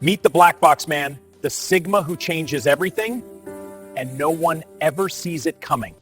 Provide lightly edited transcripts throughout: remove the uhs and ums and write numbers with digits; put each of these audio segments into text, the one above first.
Meet the Blackbox man, the Sigma who changes everything, and no one ever sees it coming.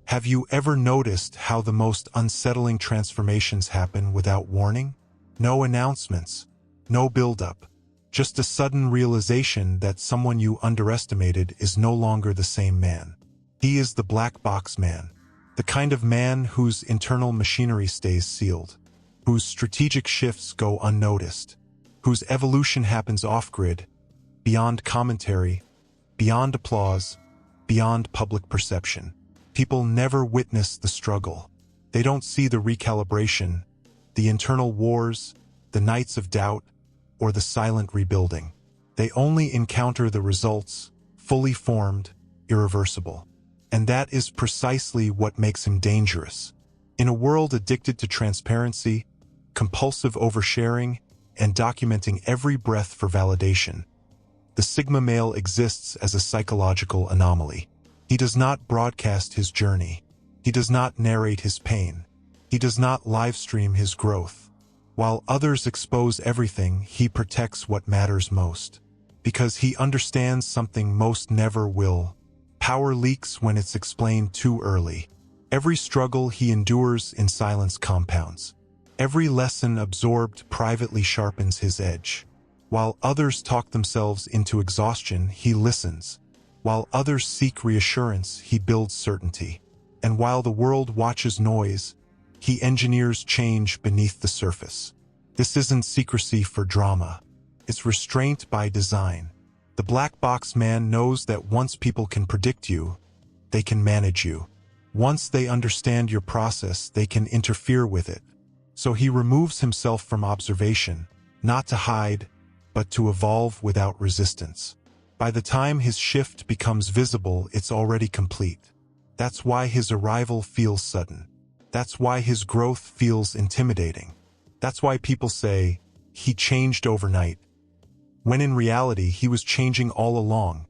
Have you ever noticed how the most unsettling transformations happen without warning? No announcements, no build-up, just a sudden realization that someone you underestimated is no longer the same man. He is the Blackbox man, the kind of man whose internal machinery stays sealed, whose strategic shifts go unnoticed, whose evolution happens off-grid, beyond commentary, beyond applause, beyond public perception. People never witness the struggle. They don't see the recalibration, the internal wars, the nights of doubt, or the silent rebuilding. They only encounter the results, fully formed, irreversible. And that is precisely what makes him dangerous. In a world addicted to transparency, compulsive oversharing, and documenting every breath for validation, the Sigma male exists as a psychological anomaly. He does not broadcast his journey. He does not narrate his pain. He does not livestream his growth. While others expose everything, he protects what matters most. Because he understands something most never will. Power leaks when it's explained too early. Every struggle he endures in silence compounds. Every lesson absorbed privately sharpens his edge. While others talk themselves into exhaustion, he listens. While others seek reassurance, he builds certainty. And while the world watches noise, he engineers change beneath the surface. This isn't secrecy for drama. It's restraint by design. The Blackbox man knows that once people can predict you, they can manage you. Once they understand your process, they can interfere with it. So he removes himself from observation, not to hide, but to evolve without resistance. By the time his shift becomes visible, it's already complete. That's why his arrival feels sudden. That's why his growth feels intimidating. That's why people say, he changed overnight, when in reality he was changing all along,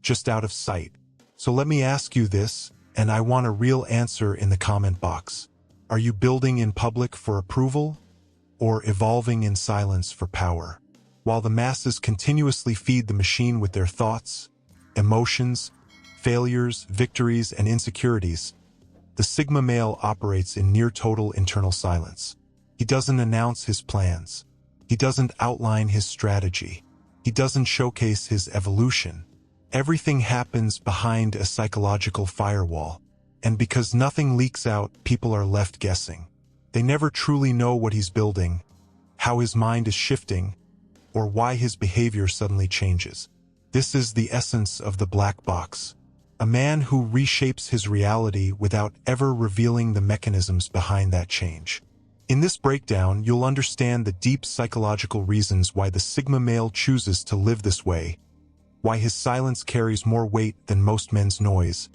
just out of sight. So let me ask you this, and I want a real answer in the comment box. Are you building in public for approval, or evolving in silence for power? While the masses continuously feed the machine with their thoughts, emotions, failures, victories, and insecurities, the Sigma male operates in near-total internal silence. He doesn't announce his plans. He doesn't outline his strategy. He doesn't showcase his evolution. Everything happens behind a psychological firewall. And because nothing leaks out, people are left guessing. They never truly know what he's building, how his mind is shifting, or why his behavior suddenly changes. This is the essence of the Blackbox. A man who reshapes his reality without ever revealing the mechanisms behind that change. In this breakdown, you'll understand the deep psychological reasons why the Sigma male chooses to live this way, why his silence carries more weight than most men's noise,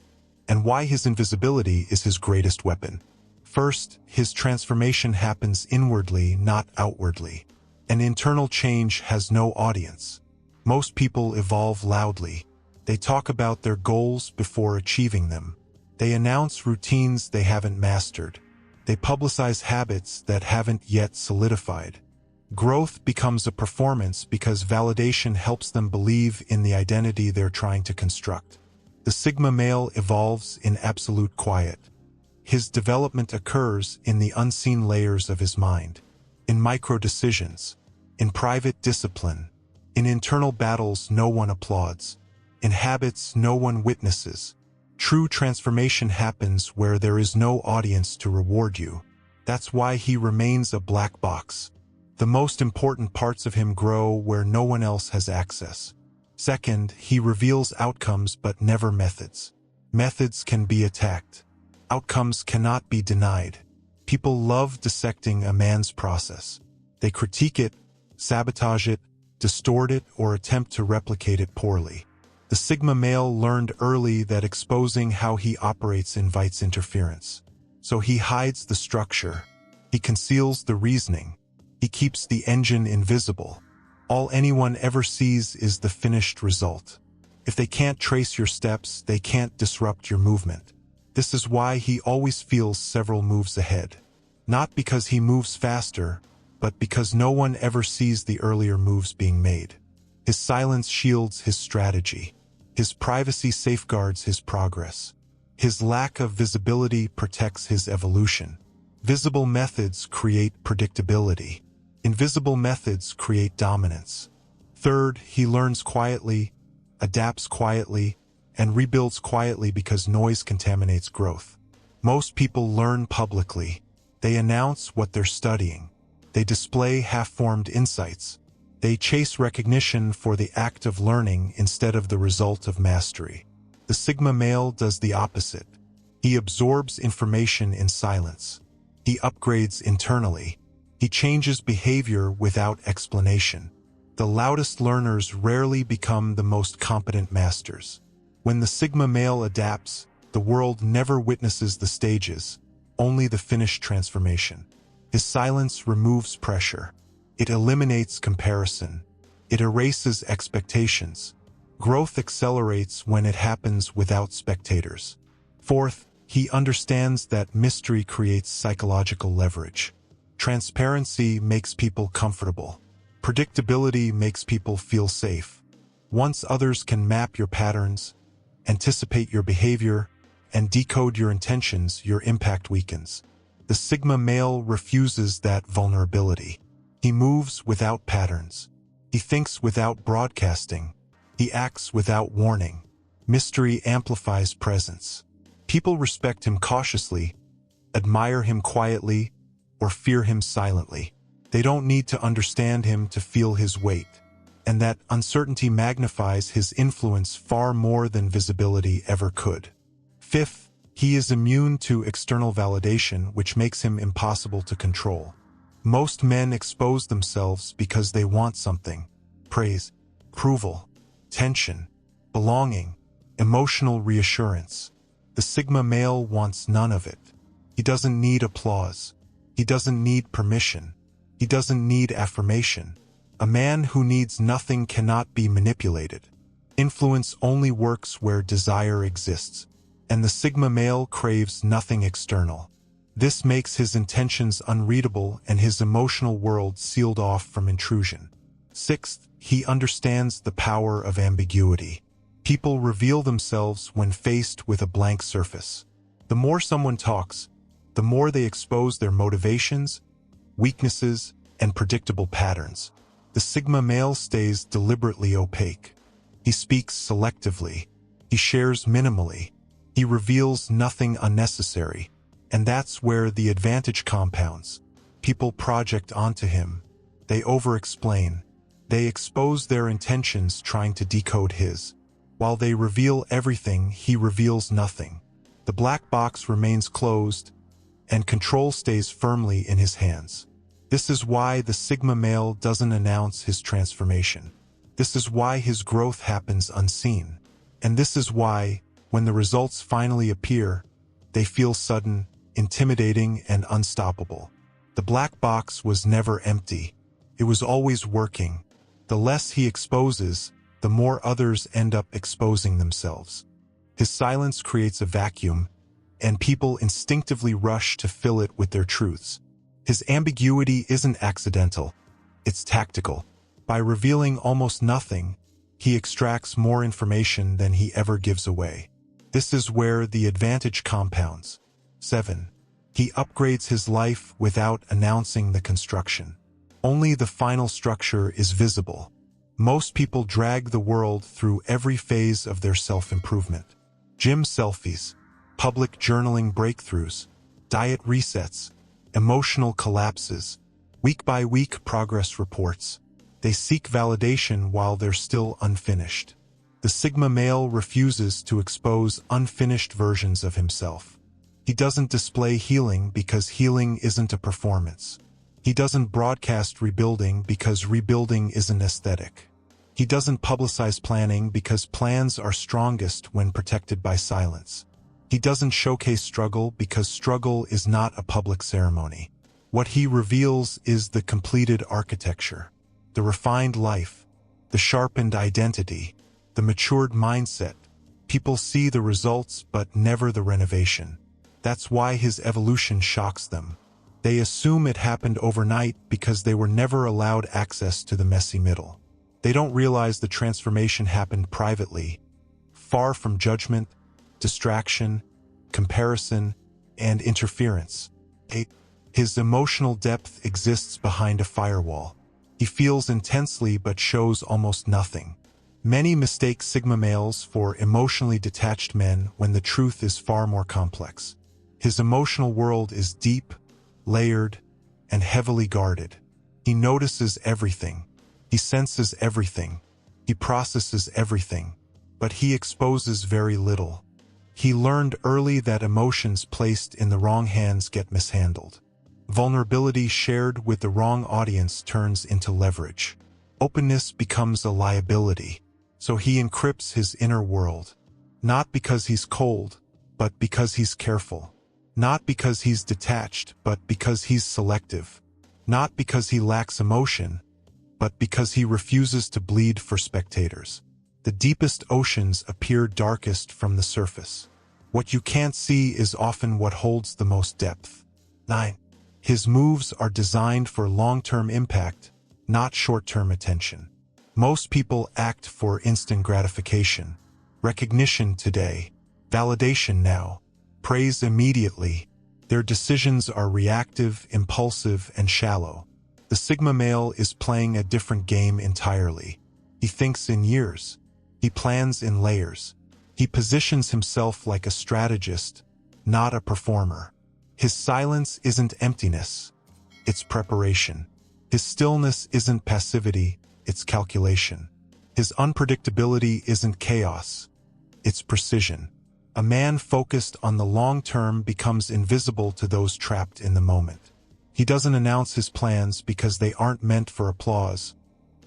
and why his invisibility is his greatest weapon. First, his transformation happens inwardly, not outwardly. An internal change has no audience. Most people evolve loudly. They talk about their goals before achieving them. They announce routines they haven't mastered. They publicize habits that haven't yet solidified. Growth becomes a performance because validation helps them believe in the identity they're trying to construct. The Sigma male evolves in absolute quiet. His development occurs in the unseen layers of his mind, in micro-decisions, in private discipline, in internal battles no one applauds, in habits no one witnesses. True transformation happens where there is no audience to reward you. That's why he remains a black box. The most important parts of him grow where no one else has access. Second, he reveals outcomes but never methods. Methods can be attacked. Outcomes cannot be denied. People love dissecting a man's process. They critique it, sabotage it, distort it, or attempt to replicate it poorly. The Sigma male learned early that exposing how he operates invites interference. So he hides the structure. He conceals the reasoning. He keeps the engine invisible. All anyone ever sees is the finished result. If they can't trace your steps, they can't disrupt your movement. This is why he always feels several moves ahead. Not because he moves faster, but because no one ever sees the earlier moves being made. His silence shields his strategy. His privacy safeguards his progress. His lack of visibility protects his evolution. Visible methods create predictability. Invisible methods create dominance. Third, he learns quietly, adapts quietly, and rebuilds quietly because noise contaminates growth. Most people learn publicly. They announce what they're studying. They display half-formed insights. They chase recognition for the act of learning instead of the result of mastery. The Sigma male does the opposite. He absorbs information in silence. He upgrades internally. He changes behavior without explanation. The loudest learners rarely become the most competent masters. When the Sigma male adapts, the world never witnesses the stages, only the finished transformation. His silence removes pressure. It eliminates comparison. It erases expectations. Growth accelerates when it happens without spectators. Fourth, he understands that mystery creates psychological leverage. Transparency makes people comfortable. Predictability makes people feel safe. Once others can map your patterns, anticipate your behavior, and decode your intentions, your impact weakens. The Sigma male refuses that vulnerability. He moves without patterns. He thinks without broadcasting. He acts without warning. Mystery amplifies presence. People respect him cautiously, admire him quietly, or fear him silently. They don't need to understand him to feel his weight, and that uncertainty magnifies his influence far more than visibility ever could. Fifth, he is immune to external validation, which makes him impossible to control. Most men expose themselves because they want something: praise, approval, tension, belonging, emotional reassurance. The Sigma male wants none of it. He doesn't need applause. He doesn't need permission. He doesn't need affirmation. A man who needs nothing cannot be manipulated. Influence only works where desire exists, and the Sigma male craves nothing external. This makes his intentions unreadable and his emotional world sealed off from intrusion. Sixth, he understands the power of ambiguity. People reveal themselves when faced with a blank surface. The more someone talks, the more they expose their motivations, weaknesses, and predictable patterns. The Sigma male stays deliberately opaque. He speaks selectively. He shares minimally. He reveals nothing unnecessary. And that's where the advantage compounds. People project onto him. They over-explain. They expose their intentions trying to decode his. While they reveal everything, he reveals nothing. The black box remains closed, and control stays firmly in his hands. This is why the Sigma male doesn't announce his transformation. This is why his growth happens unseen. And this is why, when the results finally appear, they feel sudden, intimidating, and unstoppable. The black box was never empty. It was always working. The less he exposes, the more others end up exposing themselves. His silence creates a vacuum, and people instinctively rush to fill it with their truths. His ambiguity isn't accidental, it's tactical. By revealing almost nothing, he extracts more information than he ever gives away. This is where the advantage compounds. 7. He upgrades his life without announcing the construction. Only the final structure is visible. Most people drag the world through every phase of their self-improvement. Gym selfies, public journaling breakthroughs, diet resets, emotional collapses, week-by-week progress reports. They seek validation while they're still unfinished. The Sigma male refuses to expose unfinished versions of himself. He doesn't display healing because healing isn't a performance. He doesn't broadcast rebuilding because rebuilding isn't aesthetic. He doesn't publicize planning because plans are strongest when protected by silence. He doesn't showcase struggle because struggle is not a public ceremony. What he reveals is the completed architecture, the refined life, the sharpened identity, the matured mindset. People see the results but never the renovation. That's why his evolution shocks them. They assume it happened overnight because they were never allowed access to the messy middle. They don't realize the transformation happened privately, far from judgment, distraction, comparison, and interference. His emotional depth exists behind a firewall. He feels intensely but shows almost nothing. Many mistake Sigma males for emotionally detached men when the truth is far more complex. His emotional world is deep, layered, and heavily guarded. He notices everything. He senses everything. He processes everything. But he exposes very little. He learned early that emotions placed in the wrong hands get mishandled. Vulnerability shared with the wrong audience turns into leverage. Openness becomes a liability. So he encrypts his inner world. Not because he's cold, but because he's careful. Not because he's detached, but because he's selective. Not because he lacks emotion, but because he refuses to bleed for spectators. The deepest oceans appear darkest from the surface. What you can't see is often what holds the most depth. 9. His moves are designed for long-term impact, not short-term attention. Most people act for instant gratification. Recognition today, validation now, praise immediately. Their decisions are reactive, impulsive, and shallow. The Sigma male is playing a different game entirely. He thinks in years. He plans in layers. He positions himself like a strategist, not a performer. His silence isn't emptiness, it's preparation. His stillness isn't passivity, it's calculation. His unpredictability isn't chaos, it's precision. A man focused on the long term becomes invisible to those trapped in the moment. He doesn't announce his plans because they aren't meant for applause,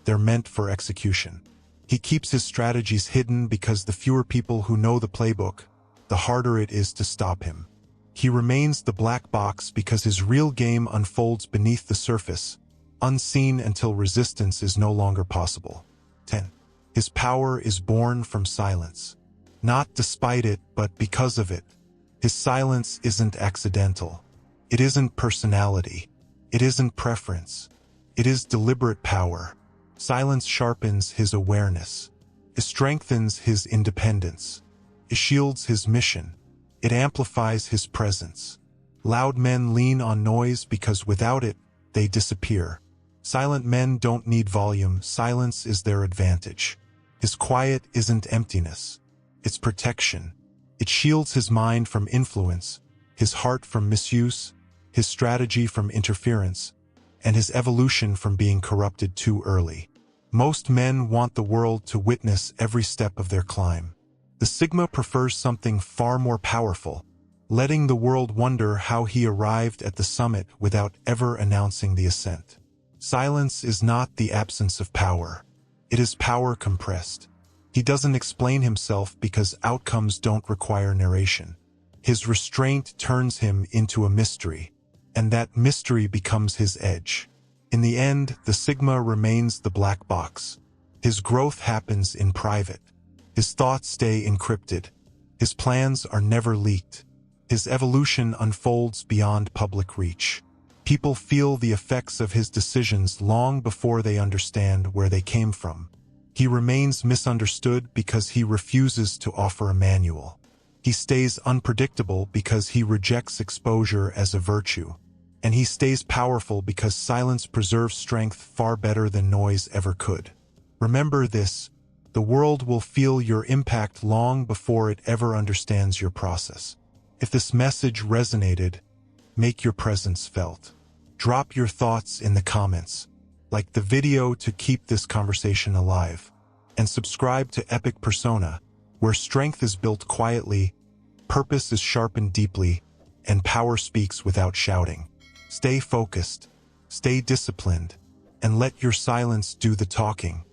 they're meant for execution. He keeps his strategies hidden because the fewer people who know the playbook, the harder it is to stop him. He remains the black box because his real game unfolds beneath the surface, unseen until resistance is no longer possible. 10. His power is born from silence. Not despite it, but because of it. His silence isn't accidental. It isn't personality. It isn't preference. It is deliberate power. Silence sharpens his awareness. It strengthens his independence. It shields his mission. It amplifies his presence. Loud men lean on noise because without it, they disappear. Silent men don't need volume. Silence is their advantage. His quiet isn't emptiness. It's protection. It shields his mind from influence, his heart from misuse, his strategy from interference, and his evolution from being corrupted too early. Most men want the world to witness every step of their climb. The Sigma prefers something far more powerful, letting the world wonder how he arrived at the summit without ever announcing the ascent. Silence is not the absence of power. It is power compressed. He doesn't explain himself because outcomes don't require narration. His restraint turns him into a mystery, and that mystery becomes his edge. In the end, the Sigma remains the black box. His growth happens in private. His thoughts stay encrypted. His plans are never leaked. His evolution unfolds beyond public reach. People feel the effects of his decisions long before they understand where they came from. He remains misunderstood because he refuses to offer a manual. He stays unpredictable because he rejects exposure as a virtue. And he stays powerful because silence preserves strength far better than noise ever could. Remember this. The world will feel your impact long before it ever understands your process. If this message resonated, make your presence felt. Drop your thoughts in the comments. Like the video to keep this conversation alive. And subscribe to Epic Persona, where strength is built quietly, purpose is sharpened deeply, and power speaks without shouting. Stay focused, stay disciplined, and let your silence do the talking.